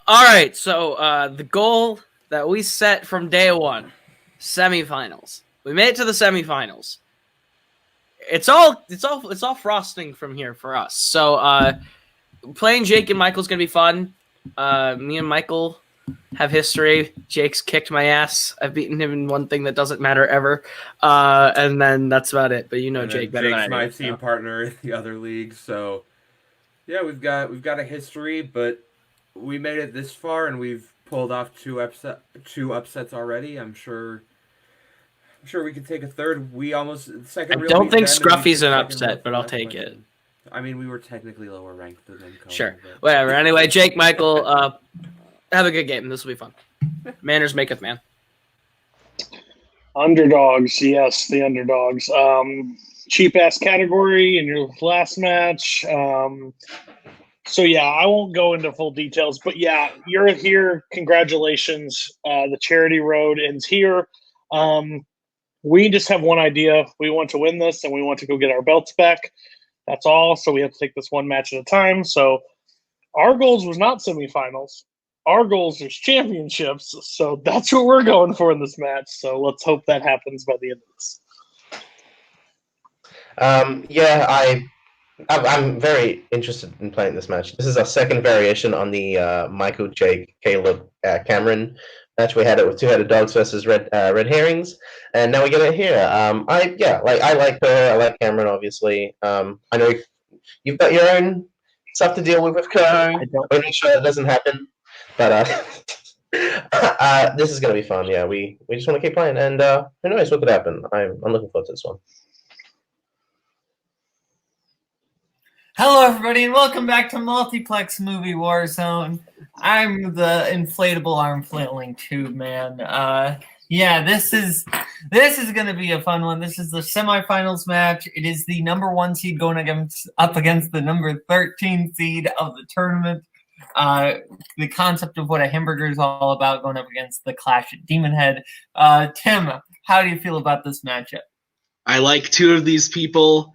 All right, so the goal that we set from day one, semifinals. We made it to the semifinals. It's all frosting from here for us. So playing Jake and Michael's gonna be fun. Me and Michael have history. Jake's kicked my ass. I've beaten him in one thing that doesn't matter ever. And then that's about it. But you know Jake better than I do. Jake's my team partner in the other league, so yeah, we've got a history, but we made it this far and we've pulled off two upsets already. I'm sure we could take a third. We almost second. I don't think Scruffy's an upset, but I'll take it. I mean, we were technically lower ranked than Cody. Sure, whatever. Anyway, Jake, Michael, have a good game. This will be fun. Manners maketh man. Underdogs, yes, the underdogs. Cheap ass category in your last match. So yeah, I won't go into full details, but yeah, you're here. Congratulations. The charity road ends here. We just have one idea. We want to win this, and we want to go get our belts back. That's all. So we have to take this one match at a time. So our goals was not semifinals. Our goals is championships. So that's what we're going for in this match. So let's hope that happens by the end of this. I'm very interested in playing this match. This is our second variation on the Michael, Jake, Kaleb, Cameron match. We had it with two-headed dogs versus red herrings, and now we get it here. I like her. I like Cameron, obviously. I know you've got your own stuff to deal with Koho. We'll make sure that doesn't happen. But this is gonna be fun. Yeah, we just want to keep playing, and who knows what could happen. I'm looking forward to this one. Hello, everybody, and welcome back to Multiplex Movie Warzone. I'm the inflatable arm flailing tube man. This is going to be a fun one. This is the semifinals match. It is the number 1 seed going up against the number 13 seed of the tournament. The concept of what a hamburger is all about going up against the clash at Demonhead. Tim, how do you feel about this matchup? I like two of these people.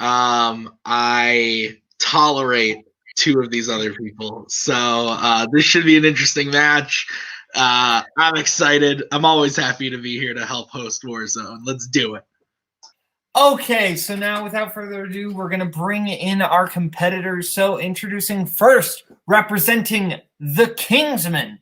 I tolerate two of these other people. So this should be an interesting match. I'm excited. I'm always happy to be here to help host Warzone. Let's do it. Okay, so now without further ado, we're going to bring in our competitors. So introducing first, representing the Kingsmen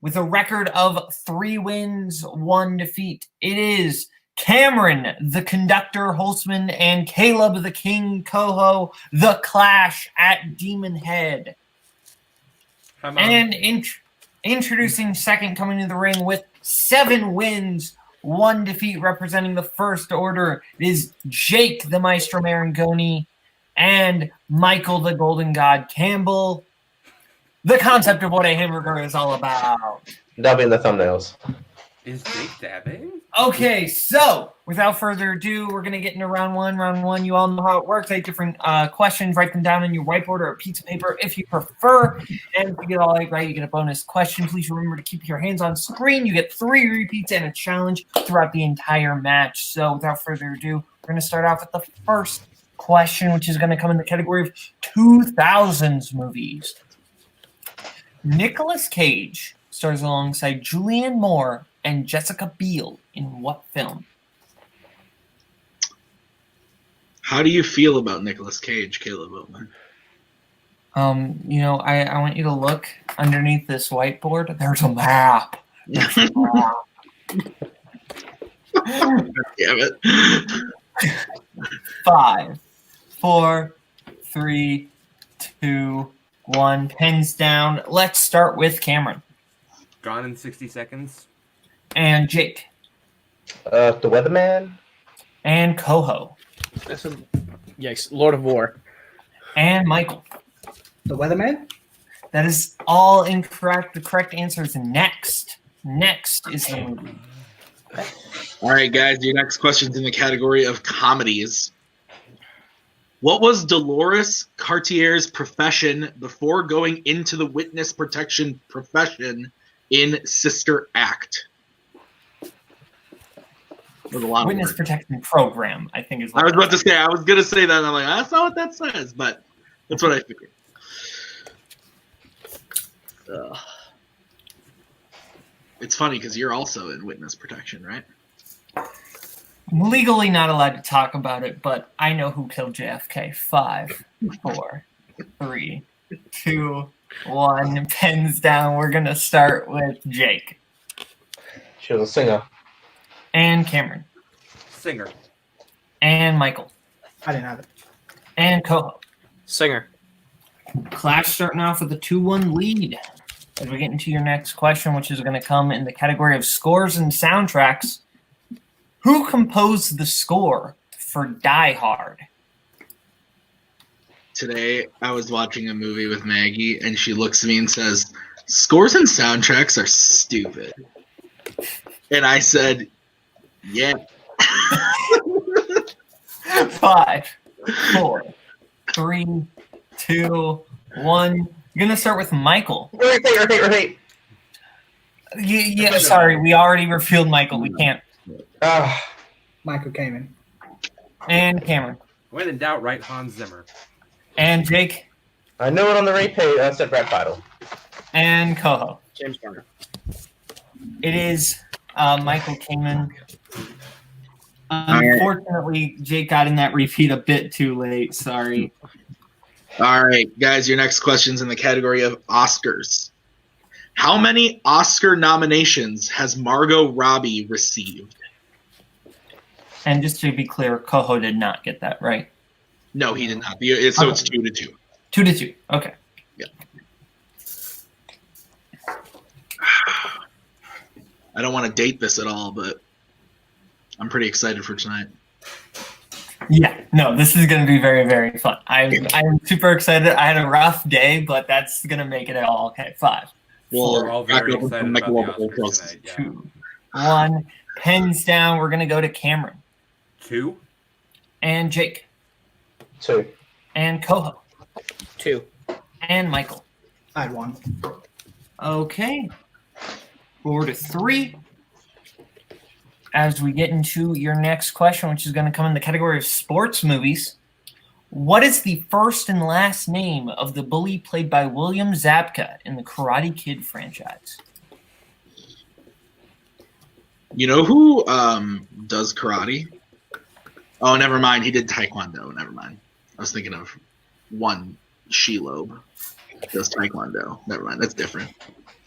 with a record of 3 wins, 1 defeat. It is Cameron, the Conductor Holtzman, and Kaleb, the King Koho, the Clash at Demonhead. And introducing second, coming to the ring with 7 wins, 1 defeat, representing the First Order, it is Jake, the Maestro Marangoni, and Michael, the Golden God Campbell. The concept of what a hamburger is all about. Dabbing the thumbnails. Is Jake dabbing? Okay, so without further ado, we're going to get into round one. Round one, you all know how it works. 8 different questions. Write them down on your whiteboard or a piece of paper if you prefer. And if you get all 8 right, you get a bonus question. Please remember to keep your hands on screen. You get 3 repeats and a challenge throughout the entire match. So without further ado, we're going to start off with the first question, which is going to come in the category of 2000s movies. Nicolas Cage stars alongside Julianne Moore and Jessica Biel in what film? How do you feel about Nicolas Cage, Kaleb Boatman? I want you to look underneath this whiteboard. There's a map. Damn it. 5, 4, 3, 2, 1. Pens down. Let's start with Cameron. Gone in 60 seconds. And Jake. The Weatherman. And Koho. Yikes, Lord of War. And Michael. The Weatherman? That is all incorrect. The correct answer is Next. Next is the movie. All right, guys, your next question's in the category of comedies. What was Dolores Cartier's profession before going into the witness protection profession in Sister Act? Witness protection program, I think is. I was about to say. I was gonna say that. And I'm like, that's not what that says, but that's what I figured. Ugh. It's funny because you're also in witness protection, right? I'm legally not allowed to talk about it, but I know who killed JFK. 5, 4, 3, 2, 1. Pens down. We're going to start with Jake. She was a singer. And Cameron. Singer. And Michael. I didn't have it. And Koho. Singer. Clash starting off with a 2-1 lead. As we get into your next question, which is going to come in the category of scores and soundtracks. Who composed the score for Die Hard? Today, I was watching a movie with Maggie, and she looks at me and says, "Scores and soundtracks are stupid." And I said, "Yeah." 5, 4, 3, 2, 1. You're going to start with Michael. Repeat. Yeah, sorry. We already revealed Michael. We can't. Michael came in. And Cameron. When in doubt, write Hans Zimmer. And Jake. I know it on the replay. I said Brad Fiddle. And Koho. James Garner. It is Michael Kamen. Unfortunately, Jake got in that repeat a bit too late. Sorry. All right, guys, your next question's in the category of Oscars. How many Oscar nominations has Margot Robbie received? And just to be clear, Koho did not get that right. No, he did not. So it's 2-2. 2-2. Okay. Yeah. I don't want to date this at all, but I'm pretty excited for tonight. Yeah, no, this is going to be very, very fun. I'm super excited. I had a rough day, but that's going to make it all okay. 5, We're all very back up excited from about the Michelob Oscars Ultras. tonight. Yeah. 2, 1. Pens down. We're going to go to Cameron. 2. And Jake. 2. And Koho. 2. And Michael. I had 1. Okay. 4 to 3. As we get into your next question, which is going to come in the category of sports movies, what is the first and last name of the bully played by William Zabka in the Karate Kid franchise? You know who does karate? Oh, never mind. He did taekwondo. Never mind. I was thinking of one Shelob does taekwondo. Never mind. That's different.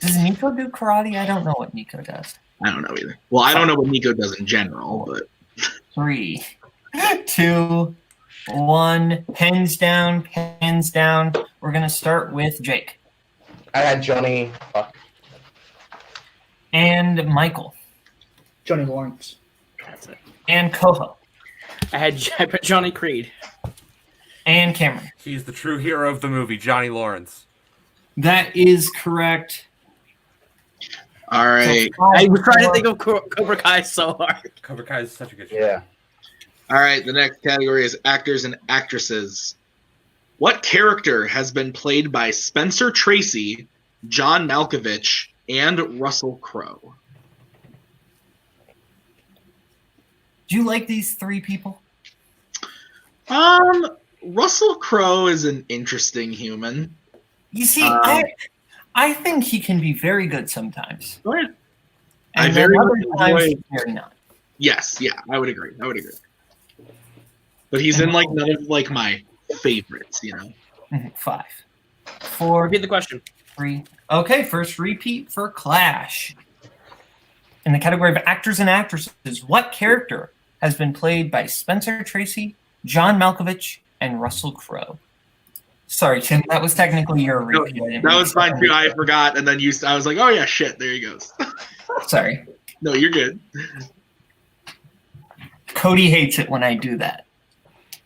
Does Nico do karate? I don't know what Nico does. I don't know either. Well, I don't know what Nico does in general, but 3, 2, 1. Pens down. Pens down. We're going to start with Jake. I had Johnny. And Michael. Johnny Lawrence. That's it. And Koho. I put Johnny Creed. And Cameron. He's the true hero of the movie, Johnny Lawrence. That is correct. all right. I was trying to think of Cobra Kai so hard. Cobra Kai is such a good show. Yeah. All right. The next category is actors and actresses. What character has been played by Spencer Tracy, John Malkovich, and Russell Crowe? Do you like these 3 people? Russell Crowe is an interesting human. You see, I think he can be very good sometimes. Go ahead. And I then very other much times, enjoy- very not. Yes, yeah, I would agree. But he's in like none of like my favorites, you know. 5, 4, Repeat the question. 3. Okay, first repeat for Clash. In the category of actors and actresses, what character has been played by Spencer Tracy, John Malkovich, and Russell Crowe? Sorry, Tim, that was technically your repeat. I didn't That mean was to- fine too. I forgot, and then I was like, oh yeah, shit, there he goes. Sorry. No, you're good. Cody hates it when I do that.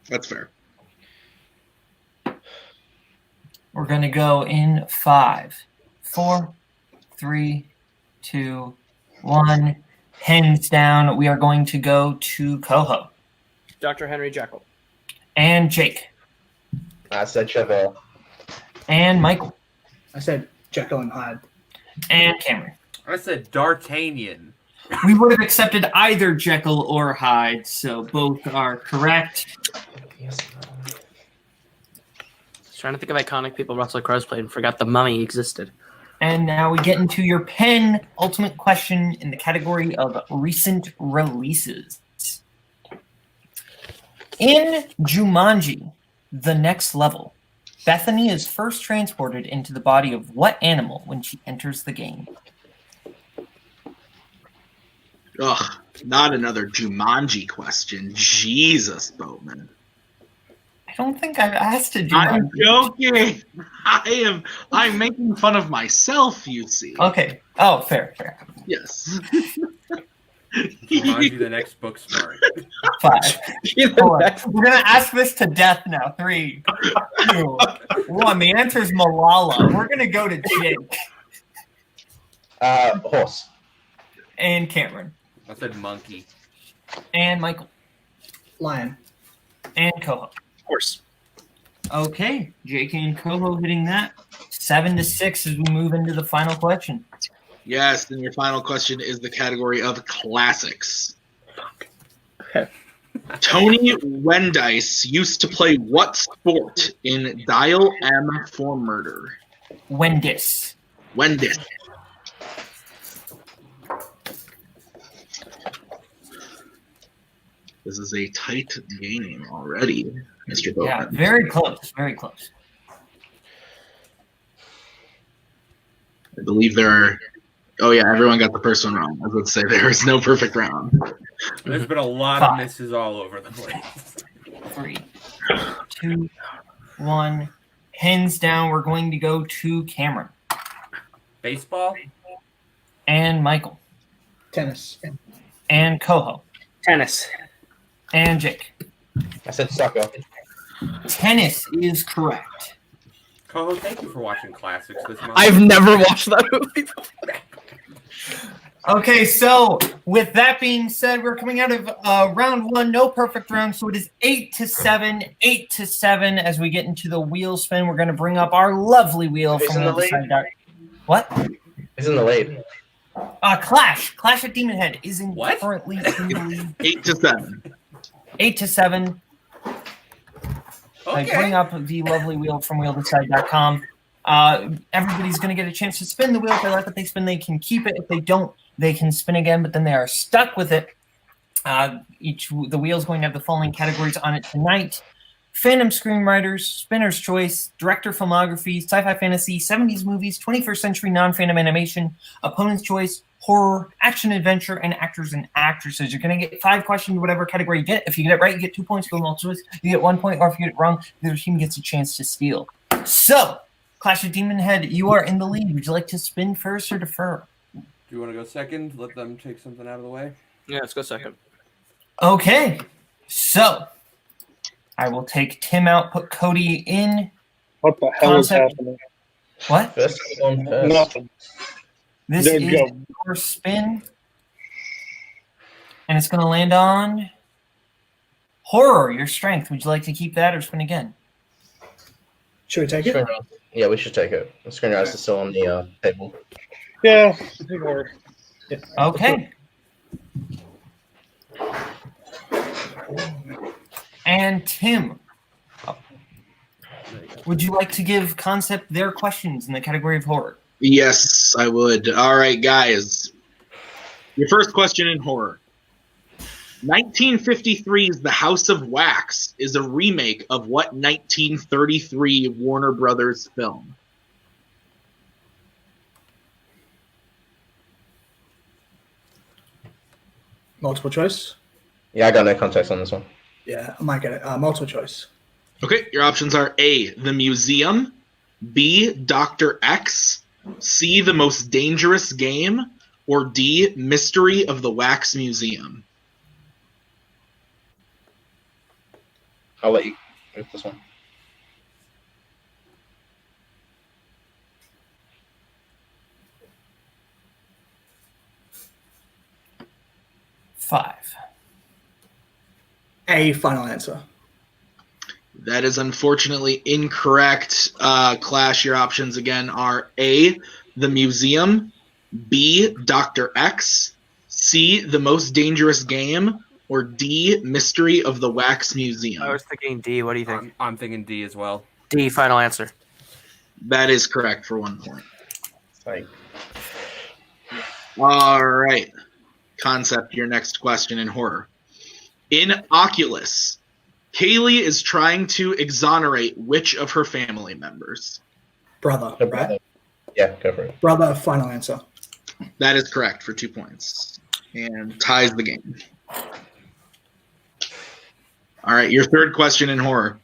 That's fair. We're going to go in 5, 4, 3, 2, 1. Hands down. We are going to go to Koho. Dr. Henry Jekyll. And Jake. I said Chevelle. And Michael. I said Jekyll and Hyde. And Cameron. I said D'Artagnan. We would have accepted either Jekyll or Hyde, so both are correct. Yes. Trying to think of iconic people Russell Crowe's played and forgot the Mummy existed. And now we get into your pen ultimate question in the category of recent releases. In Jumanji, The Next Level, Bethany is first transported into the body of what animal when she enters the game? Ugh, not another Jumanji question. Jesus, Boatman. I don't think I've asked a I'm Jumanji. joking. I'm making fun of myself, you see. Okay. Oh, fair. Yes. Jumanji, the next book smart. 5. 4. We're gonna ask this to death now. 3, 2, 1. The answer is Malala. We're gonna go to Jake Horse. and Cameron I said monkey. and Michael Lion. and Koho. Of course. Okay, Jake and Koho hitting that 7-6 as we move into the final question. Yes, and your final question is the category of classics. Okay. Tony Wendice used to play what sport in Dial M for Murder? Wendis. Wendice. This is a tight game already, Mr. Yeah, Boatman. very close. Very close. I believe there are... Oh, yeah, everyone got the first one wrong. I was about to say there is no perfect round. There's been a lot 5. of misses all over the place. 3, 2, 1. Hands down. We're going to go to Cameron Baseball? and Michael Tennis. and Koho Tennis. and Jake. I said soccer. Tennis is correct. Koho, thank you for watching classics this month. I've never watched that movie before. Okay, so with that being said, we're coming out of round 1, no perfect round, so it is 8-7, 8-7. As we get into the wheel spin, we're going to bring up our lovely wheel Who's from in the the lead? side. What? Who's in the lead? Clash at Demonhead is What? currently in the lead. 8-7. 8-7. I bring up the lovely wheel from wheeltoside.com. Everybody's going to get a chance to spin the wheel. If they like what they spin, they can keep it. If they don't, they can spin again, but then they are stuck with it. The wheel is going to have the following categories on it tonight: fandom screenwriters, spinner's choice, director filmography, sci-fi fantasy, 70s movies, 21st century non-fandom animation, opponent's choice, horror, action adventure, and actors and actresses. You're going to get 5 questions, whatever category you get. If you get it right, you get 2 points for the multiple choice. You get 1 point, or if you get it wrong, the other team gets a chance to steal. So, Clash of Demonhead, you are in the lead. Would you like to spin first or defer? Do you want to go second? Let them take something out of the way? Yeah, let's go second. Okay, so I will take Tim out, put Cody in. What the hell is Concept. happening? What? First one first. Nothing. This There is you go. your spin. And it's going to land on horror, your strength. Would you like to keep that or spin again? Should we take it? Screenwriter. Yeah, we should take it. The screenwriter is still on the table. Yeah, I think we're. Yeah. Okay. And Tim, would you like to give Concept their questions in the category of horror? Yes, I would. All right, guys. Your first question in horror. 1953's The House of Wax is a remake of what 1933 Warner Brothers film? Multiple choice? Yeah, I got no context on this one. Yeah, I might get it. Multiple choice. Okay, your options are A, The Museum, B, Dr. X, C, The Most Dangerous Game, or D, Mystery of the Wax Museum. I'll let you move this one. Five. A final answer. That is unfortunately incorrect. Clash, your options again are A, The Museum, B, Dr. X, C, The Most Dangerous Game, or D, Mystery of the Wax Museum. I was thinking D. What do you think? I'm thinking D as well. D, final answer. That is correct for 1 point. Like, All right. Concept, your next question in horror. In Oculus, Kaylee is trying to exonerate which of her family members? Brother, the right? brother. Yeah, go for it. Brother, final answer. That is correct for 2 points. And ties the game. All right, your third question in horror.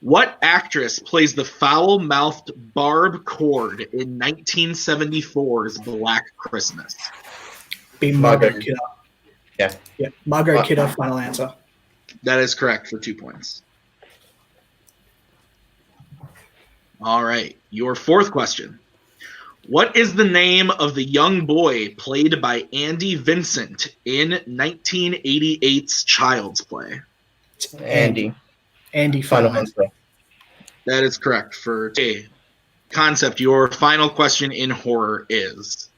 What actress plays the foul-mouthed Barb Cord in 1974's Black Christmas? Be Margaret. Margaret Kidder. Yeah. Yeah, Margaret Kidder, final answer. That is correct for 2 points. All right, your fourth question. What is the name of the young boy played by Andy Vincent in 1988's Child's Play? Andy. Andy, final Final answer. answer. That is correct for A. Concept, your final question in horror is,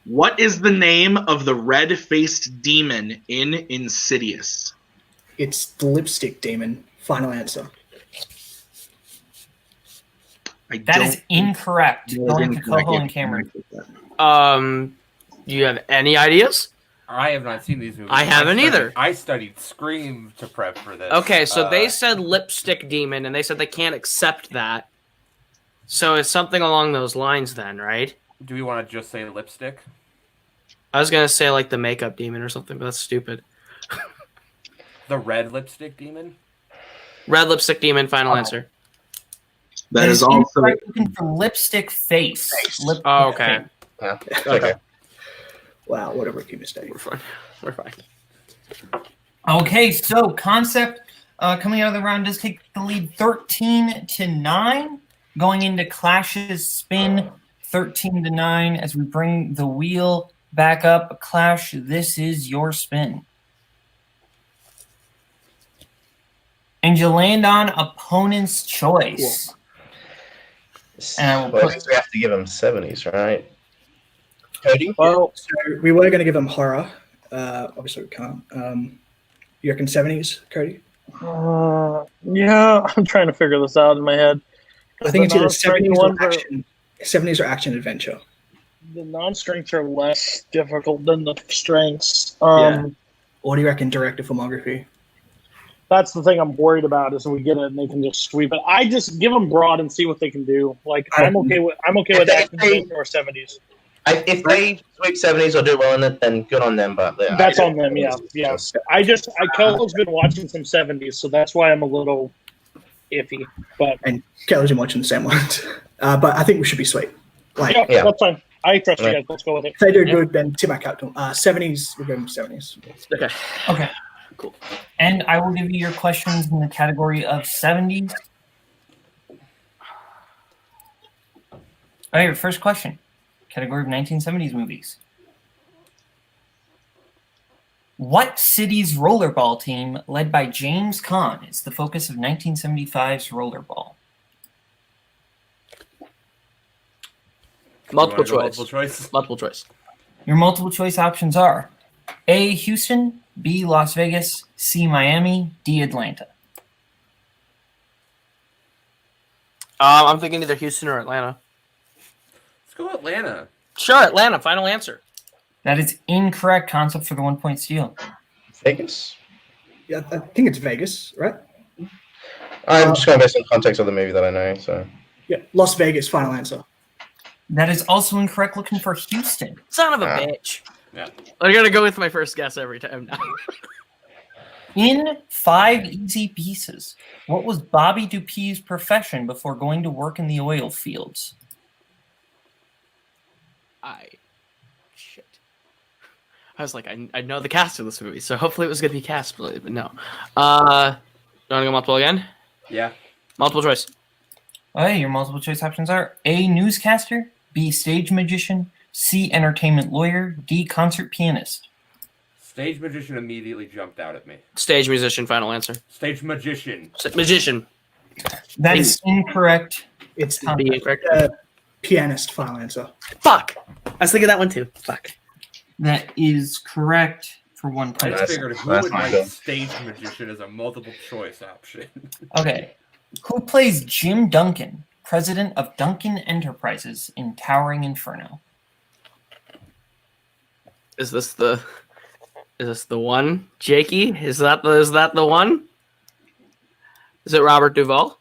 what is the name of the red-faced demon in Insidious? It's the lipstick demon, final answer. That is incorrect. Going to Koho and Cameron. Do you have any ideas? I have not seen these movies. I haven't either. I studied Scream to prep for this. Okay, so they said lipstick demon, and they said they can't accept that. So it's something along those lines then, right? Do we want to just say lipstick? I was going to say like the makeup demon or something, but that's stupid. The red lipstick demon? Red lipstick demon, final answer. That is also incorrect. Looking for lipstick face. Lipstick Oh, okay. Yeah, it's Okay. okay. Wow, what a rookie mistake. We're fine. We're fine. Okay, so concept coming out of the round does take the lead 13-9. Going into Clash's spin 13-9 as we bring the wheel back up. Clash, this is your spin. And you land on opponent's choice. And I will Well, I put- guess we have to give him 70s, right? Cody? Well, so we were going to give him horror. Obviously, we can't. You reckon 70s, Cody? Yeah, I'm trying to figure this out in my head. I think it's either non-strength 70s ones or are- action. 70s or action adventure. The non-strengths are less difficult than the strengths. Yeah. Or do you reckon director filmography? That's the thing I'm worried about is we get it and they can just sweep it. I just give them broad and see what they can do. Like I'm okay with action adventure or 70s. If they sweep 70s or do well in it, then good on them. But That's on them. Yeah. Koho's been watching some 70s, so that's why I'm a little iffy. But And Kelly's been watching the same ones. But I think we should be sweet. Like, yeah, Yeah. that's fine. I trust you guys. Let's go with it. if they do good, then tip my cap to them. 70s, we'll give them 70s. Okay. Okay. Cool. And I will give you your questions in the category of 70s. All right, your first question. Category of 1970s movies. What city's rollerball team, led by James Caan, is the focus of 1975's Rollerball? Multiple You wanna go choice. Multiple choice. Multiple choice. Your multiple choice options are A, Houston, B, Las Vegas, C, Miami, D, Atlanta. I'm thinking either Houston or Atlanta. Let's go Atlanta. Sure, Atlanta. Final answer. That is incorrect. Concept for the 1 point steal. Vegas? Yeah, I think it's Vegas, right? I'm just going based on context of the movie that I know. So Yeah, Las Vegas, final answer. That is also incorrect. Looking for Houston. Son of a Ah. bitch. Yeah. I'm gonna go with my first guess every time now. In 5 Easy Pieces, what was Bobby Dupuis' profession before going to work in the oil fields? Shit. I was like, I know the cast of this movie, so hopefully it was gonna be cast related, but no. You wanna go multiple again? Yeah. Multiple choice. Okay, your multiple choice options are A, newscaster, B, stage magician, C, entertainment lawyer, D, concert pianist. Stage magician immediately jumped out at me. Stage musician. Final answer. Stage magician. Magician. That is incorrect. It's B incorrect. pianist, final answer. Fuck. I was thinking that one too. Fuck. That is correct for 1 I point. just figured who that's would not like good. stage magician as a multiple choice option. Okay. Who plays Jim Duncan president of Duncan Enterprises in Towering Inferno? Is this the one, Jakey? Is that the one? Is it Robert Duvall?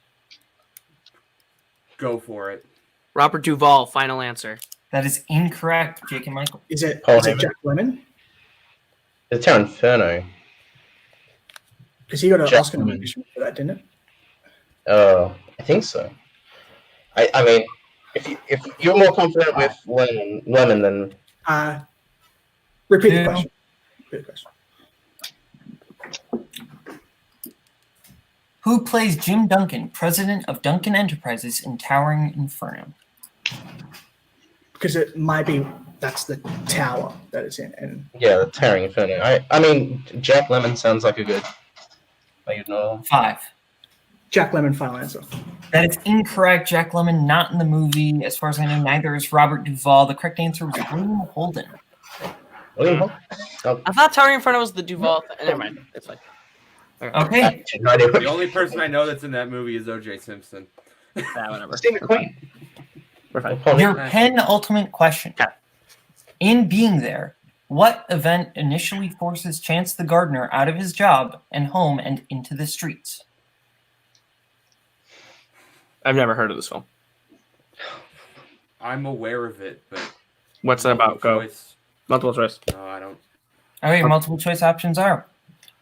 Go for it. Robert Duvall, final answer. That is incorrect, Jake and Michael. Is it Paul is it Heyman. Jack Lemmon? It's Tower Inferno. Because he got an Jack Oscar Lemmon. nomination for that, didn't it? I think so. I mean, if you're more confident with Lemon than Repeat the Yeah. question. Repeat the question. Who plays Jim Duncan, president of Duncan Enterprises in Towering Inferno? Because it might be that's the tower that it's in. And yeah, the Towering Inferno. I mean, Jack Lemmon sounds like a good. Like, no. 5. Jack Lemmon, final answer. That is incorrect. Jack Lemmon not in the movie. As far as I know, neither is Robert Duvall. The correct answer was William Holden. William Hall? I thought Towering Inferno was the Duvall. Never mind. It's fine. Okay. No idea what- The only person I know that's in that movie is O.J. Simpson. Yeah, whatever. Steve McQueen. We're fine. Your penultimate question. Okay. In being there, what event initially forces Chance the Gardener out of his job and home and into the streets? I've never heard of this film. I'm aware of it, but What's it about? Go. choice. Multiple choice. No, I don't. Okay, your multiple choice options are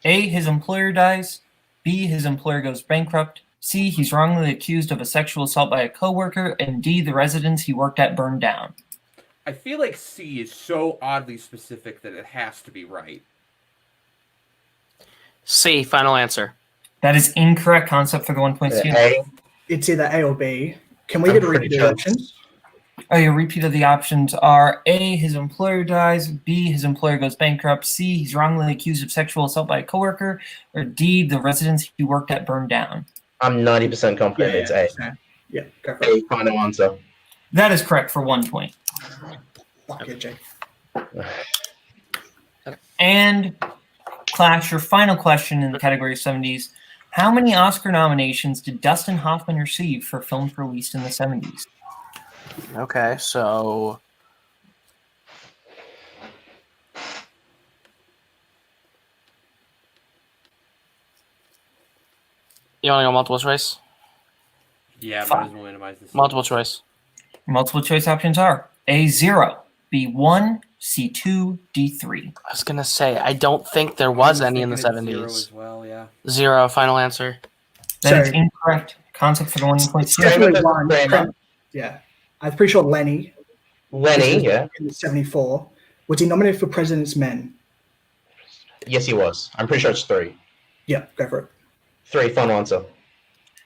A, his employer dies, B, his employer goes bankrupt, C, he's wrongly accused of a sexual assault by a coworker, and D, the residence he worked at burned down. I feel like C is so oddly specific that it has to be right. C, final answer. That is incorrect. Concept for the 1 point steal. A. It's either A or B. Can we I'm get a pretty repeat of sure the options? Oh, your repeat of the options are A, his employer dies, B, his employer goes bankrupt, C, he's wrongly accused of sexual assault by a coworker, or D, the residence he worked at burned down. I'm 90% confident it's A. Yeah, go for it. A, final answer. That is correct for 1 point. Fuck yeah, Jake. And Clash, your final question in the category of 70s. How many Oscar nominations did Dustin Hoffman receive for films released in the 70s? Okay, so you want to go multiple choice? Yeah, Fine. might as well minimize this. Multiple choice. Multiple choice options are A, 0, B, 1, C, 2, D, 3. I was gonna say I don't think there was any in the Thinking it's 0 '70s. as well, yeah. 0, final answer. That is So- incorrect. Concept for the 1 point steal. Kramer Definitely versus one. Kramer. Yeah. I'm pretty sure Lenny Lenny, yeah. in 74. Was he nominated for President's Men? Yes, he was. I'm pretty sure it's 3. Yeah, go for it. 3, final answer.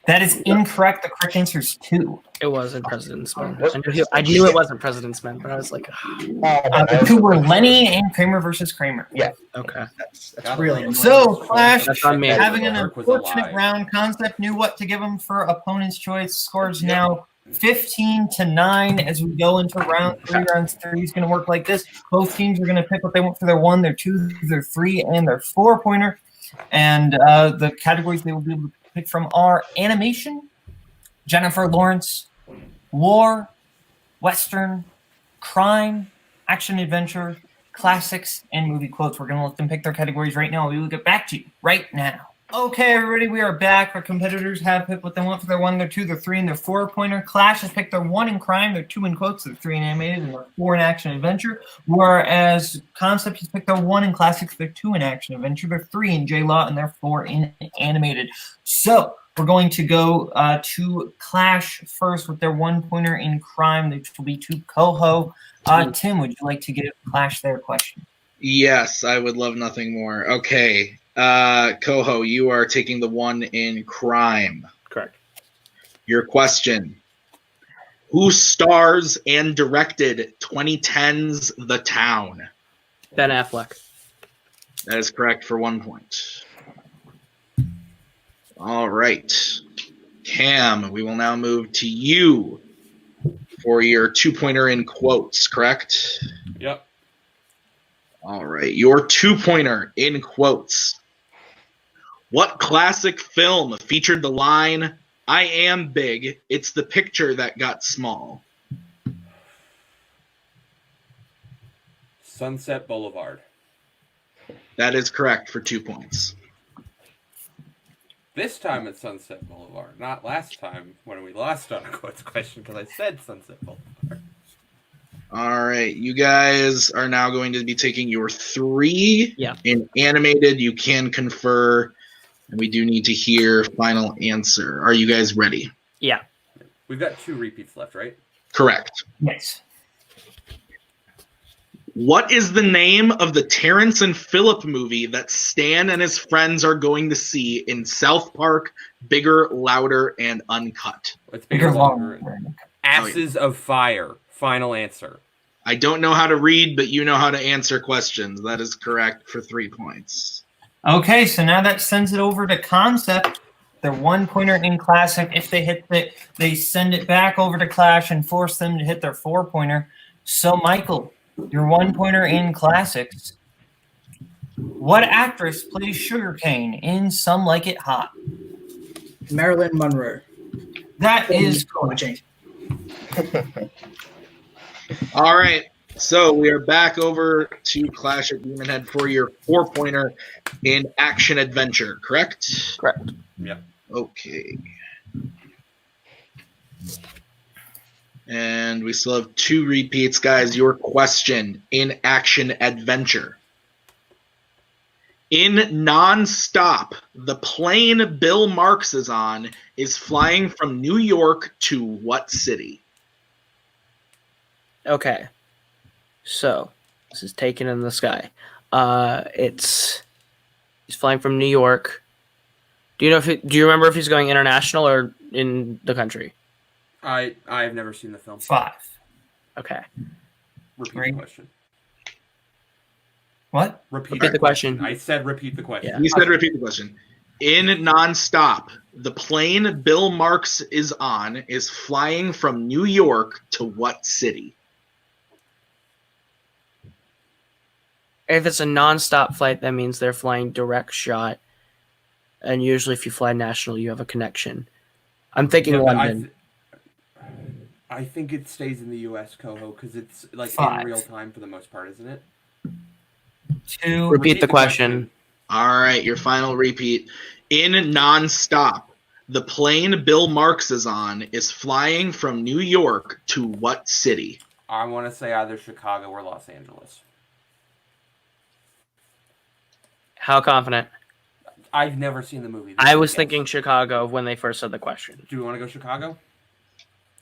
That is incorrect. The correct answer is 2. It wasn't President's Men. What? I knew it wasn't President's Men, but I was like, The two were Lenny and Kramer versus Kramer. okay, That's Gotta really love it. So, Clash, that's on me. having an Kirk was unfortunate alive. round. Concept knew what to give him for opponent's choice. Scores now 15-9 as we go into round 3. Round 3 is going to work like this. Both teams are going to pick what they want for their 1, their 2, their 3, and their 4-pointer. And the categories they will be able to pick from are animation, Jennifer Lawrence, war, western, crime, action adventure, classics, and movie quotes. We're going to let them pick their categories right now. We will get back to you right now. Okay, everybody, we are back. Our competitors have picked what they want for their 1, their 2, their 3, and their 4-pointer. Clash has picked their 1 in crime, their 2 in quotes, their 3 in animated, and their 4 in action adventure. Whereas Concept has picked their 1 in classics, their 2 in action adventure, their 3 in J-Law, and their 4 in animated. So we're going to go to Clash first with their 1-pointer in crime, which will be to Koho. Tim, would you like to give Clash their question? Yes, I would love nothing more. Okay. Koho, you are taking the 1 in crime. correct. Your question. Who stars and directed 2010's The Town? Ben Affleck. That is correct for 1 point. All right. Cam, we will now move to you for your 2-pointer in quotes, correct? Yep. All right. Your 2-pointer in quotes. What classic film featured the line, I am big. It's the picture that got small. Sunset Boulevard. That is correct for 2 points. This time it's Sunset Boulevard, not last time when we lost on a quotes question because I said Sunset Boulevard. All right, you guys are now going to be taking your 3 Yeah. in animated. You can confer, and we do need to hear final answer. Are you guys ready? Yeah. We've got 2 repeats left, right? Correct. Yes. What is the name of the Terrence and Phillip movie that Stan and his friends are going to see in South Park, Bigger, Louder, and Uncut? It's bigger, longer. Asses of Fire. Final answer. I don't know how to read, but you know how to answer questions. That is correct for 3 points. Okay, so now that sends it over to Concept. Their 1-pointer in Classic. If they hit it, they send it back over to Clash and force them to hit their 4-pointer. So, Michael, your 1-pointer in Classics. What actress plays Sugarcane in Some Like It Hot? Marilyn Monroe. That is watching. All right, so we are back over to Clash at Demonhead for your 4-pointer in Action Adventure, correct? Correct. Yep. Okay. And we still have 2 repeats, guys. Your question in Action Adventure. In Non-Stop, the plane Bill Marks is on is flying from New York to what city? Okay. So, this is Taken in the Sky. He's flying from New York. Do you remember if he's going international or in the country? I have never seen the film. 5. Okay. Repeat Right. the question. What? Repeat the question. I said repeat the question. Yeah. You said repeat the question. In Non-Stop, the plane Bill Marks is on is flying from New York to what city? If it's a non-stop flight, that means they're flying direct shot. And usually if you fly national, you have a connection. I'm thinking Yeah, but London. I think it stays in the U.S., Koho, because it's like 5. in real time for the most part, isn't it? 2. Repeat the question. All right, your final repeat. In Non-Stop, the plane Bill Marks is on is flying from New York to what city? I want to say either Chicago or Los Angeles. How confident? I've never seen the movie. I was thinking Chicago when they first said the question. Do we want to go Chicago?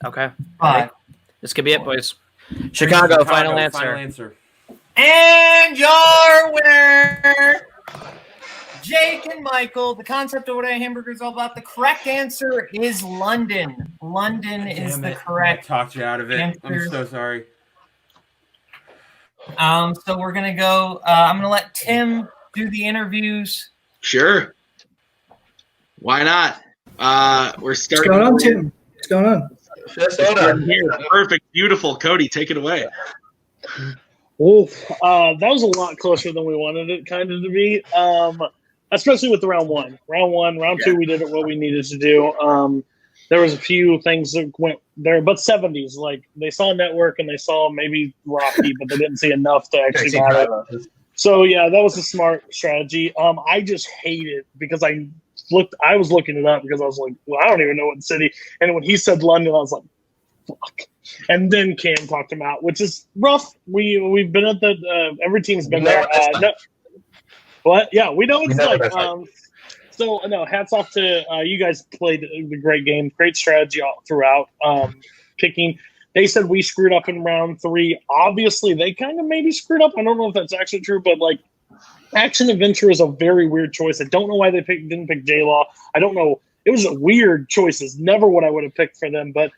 Okay. 5. This could be it, boys. Chicago, final answer. Final answer. And your winner, Jake and Michael. The concept of what a hamburger is all about. The correct answer is London. London is the I correct. talked you out of it. I'm answer. so sorry. So we're gonna go. I'm gonna let Tim do the interviews. Sure. Why not? We're What's starting. going on, Tim? What's going on? Just hold on. Here. Perfect. Beautiful. Cody, take it away. Oof. That was a lot closer than we wanted it kind of to be. Especially with the round one. Round two, we did it what we needed to do. There was a few things that went there, but 70s, like they saw Network and they saw maybe Rocky, but they didn't see enough to actually got it. So yeah, that was a smart strategy. I just hate it because I was looking it up because I was like, well, I don't even know what city. And when he said London, I was like, fuck. And then Cam talked him out, which is rough. We've been at the every team's been there. No, what? Yeah, we know it's like. So no, hats off to you guys. Played a great game, great strategy all throughout. Picking. They said we screwed up in round 3. Obviously, they kind of maybe screwed up. I don't know if that's actually true, but like, Action Adventure is a very weird choice. I don't know why they didn't pick J-Law. I don't know. It was weird choices. Never what I would have picked for them. But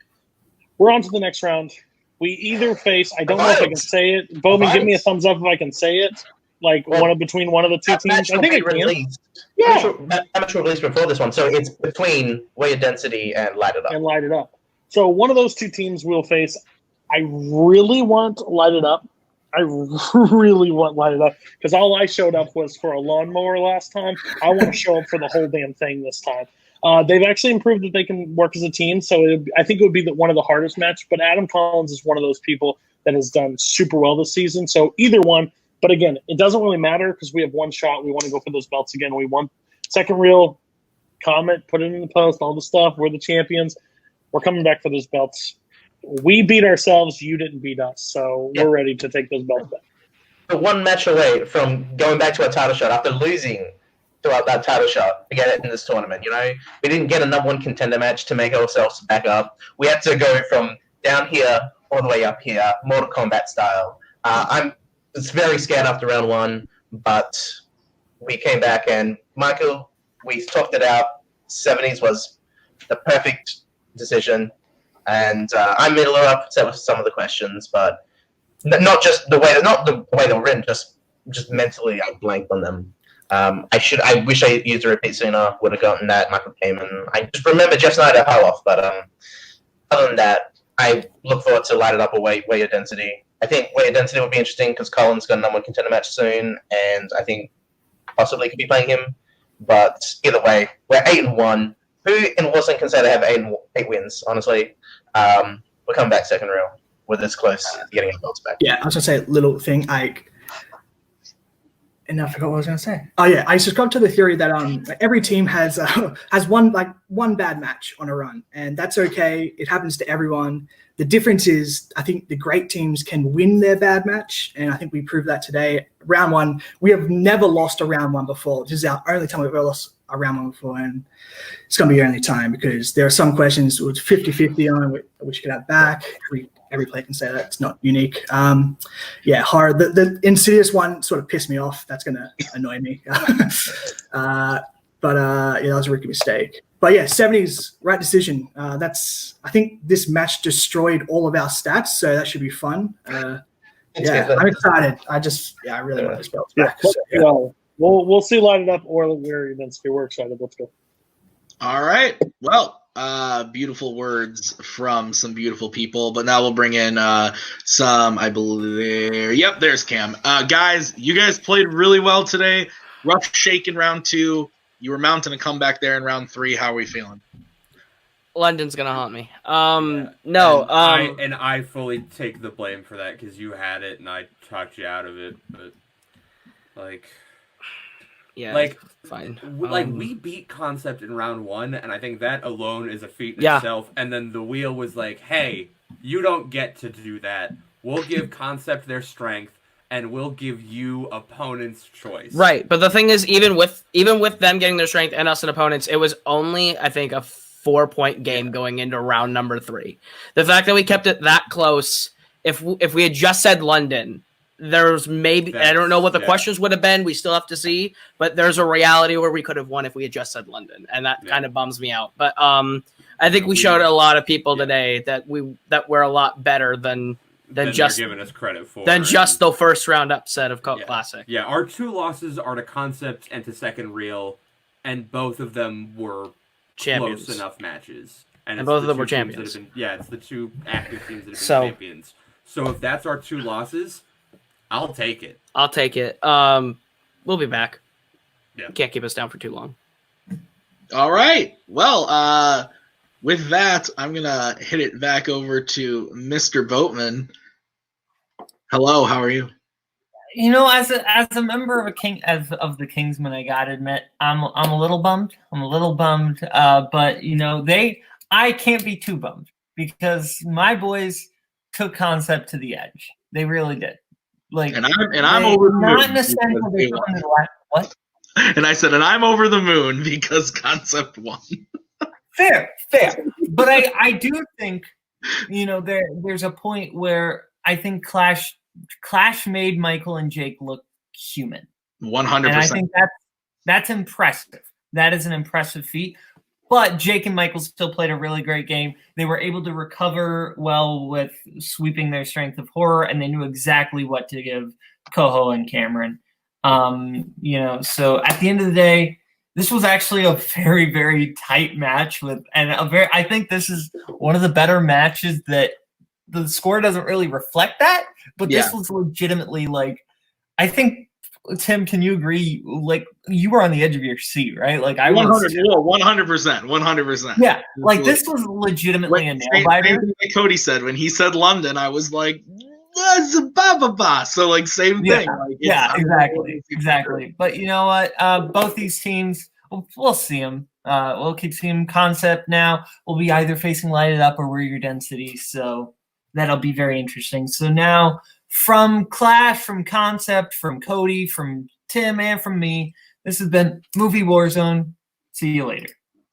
we're on to the next round. We either face. I don't know if I can say it. Boatman, give me a thumbs up if I can say it. Like between one of the two teams. I think I can. Yeah. Amateur released before this one, so it's between Way of Density and Light It Up. And Light It Up. So one of those two teams we'll face. I really want Light It Up. I really want Light It Up because all I showed up was for a lawnmower last time. I want to show up for the whole damn thing this time. They've actually improved that they can work as a team, so I think it would be one of the hardest matches. But Adam Collins is one of those people that has done super well this season. So either one. But again, it doesn't really matter because we have one shot. We want to go for those belts again. We won. Second reel, comment, put it in the post, all the stuff. We're the champions. We're coming back for those belts. We beat ourselves. You didn't beat us. So we're ready to take those belts back. We're one match away from going back to a title shot after losing throughout that title shot to get it in this tournament. You know, we didn't get a number one contender match to make ourselves back up. We had to go from down here all the way up here, Mortal Kombat style. I'm very scared after round one, but we came back and Michael, we talked it out. 70s was the perfect decision, and I'm a little upset with some of the questions, but not the way they were written, just mentally I blanked on them. I wish I used a repeat sooner. Would have gotten that Michael Kamen. I just remember Jeff Snyder off, but other than that, I look forward to Light It Up or Weigh Your Density. I think Weigh Your Density would be interesting because Colin's got a number one contender match soon, and I think possibly could be playing him. But either way, we're 8-1. Who in Warzone can say they have 8 wins? Honestly, we're coming back second reel. We're this close to getting our belts back. Yeah, I was gonna say a little thing. And I forgot what I was going to say. Oh yeah, I subscribe to the theory that every team has one bad match on a run, and that's okay. It happens to everyone. The difference is, I think the great teams can win their bad match, and I think we proved that today. Round one, we have never lost a round one before. This is our only time we've ever lost a round one before, and it's going to be our only time because there are some questions with 50-50 on which you could have back. Every player can say that. It's not unique. Yeah, horror. The Insidious one sort of pissed me off. That's going to annoy me. Yeah, that was a rookie mistake. But yeah, 70s, right decision. I think this match destroyed all of our stats, so that should be fun. I'm excited. I really want this belt back. So. We'll see Light It Up or We're Density. We're excited. Let's go. All right. Well, beautiful words from some beautiful people, but now we'll bring in some, I believe. Yep, there's Cam. Guys, you guys played really well today. Rough shake in round 2. You were mounting a comeback there in round 3. How are we feeling? London's gonna haunt me. And I fully take the blame for that because you had it and I talked you out of it. But fine. We beat Concept in round 1, and I think that alone is a feat in itself. And then the wheel was like, "Hey, you don't get to do that. We'll give Concept their strength." And we'll give you opponent's choice. Right, but the thing is, even with them getting their strength and us and opponents, it was only, I think, a 4-point game going into round number 3. The fact that we kept it that close, if we had just said London, there's maybe I don't know what the questions would have been. We still have to see, but there's a reality where we could have won if we had just said London, and that kind of bums me out. But I think we showed a lot of people today that we're a lot better than just giving us credit for just the first round upset of Classic. Yeah, our 2 losses are to Concept and to Second Reel, and both of them were champions. Close enough matches. And both of them were champions. It's the 2 active teams that have been champions. So if that's our 2 losses, I'll take it. I'll take it. We'll be back. Yeah. Can't keep us down for too long. All right. Well, with that, I'm going to hit it back over to Mr. Boatman. Hello, how are you? You know, as a member of the Kingsmen, I gotta admit, I'm a little bummed. But you know, I can't be too bummed because my boys took Concept to the edge. They really did. And I'm over the moon. Not in a sense of they what? And I said, and I'm over the moon because Concept won. Fair. But I do think, you know, there's a point where I think Clash made Michael and Jake look human. 100%. And I think that's impressive. That is an impressive feat. But Jake and Michael still played a really great game. They were able to recover well with sweeping their strength of horror, and they knew exactly what to give Koho and Cameron. You know, so at the end of the day, this was actually a very, very tight match I think this is one of the better matches that the score doesn't really reflect that, but this was legitimately like, I think, Tim, can you agree? Like, you were on the edge of your seat, right? Like, I 100%. Yeah, like this was legitimately a nail biter. Like Cody said, when he said London, I was like, so like same thing. Like, exactly. But you know what? Both these teams, we'll see them. We'll keep seeing Concept now. We'll be either facing Lighted Up or Warrior Density, so that'll be very interesting. So now, from Clash, from Concept, from Cody, from Tim, and from me, this has been Movie Warzone. See you later.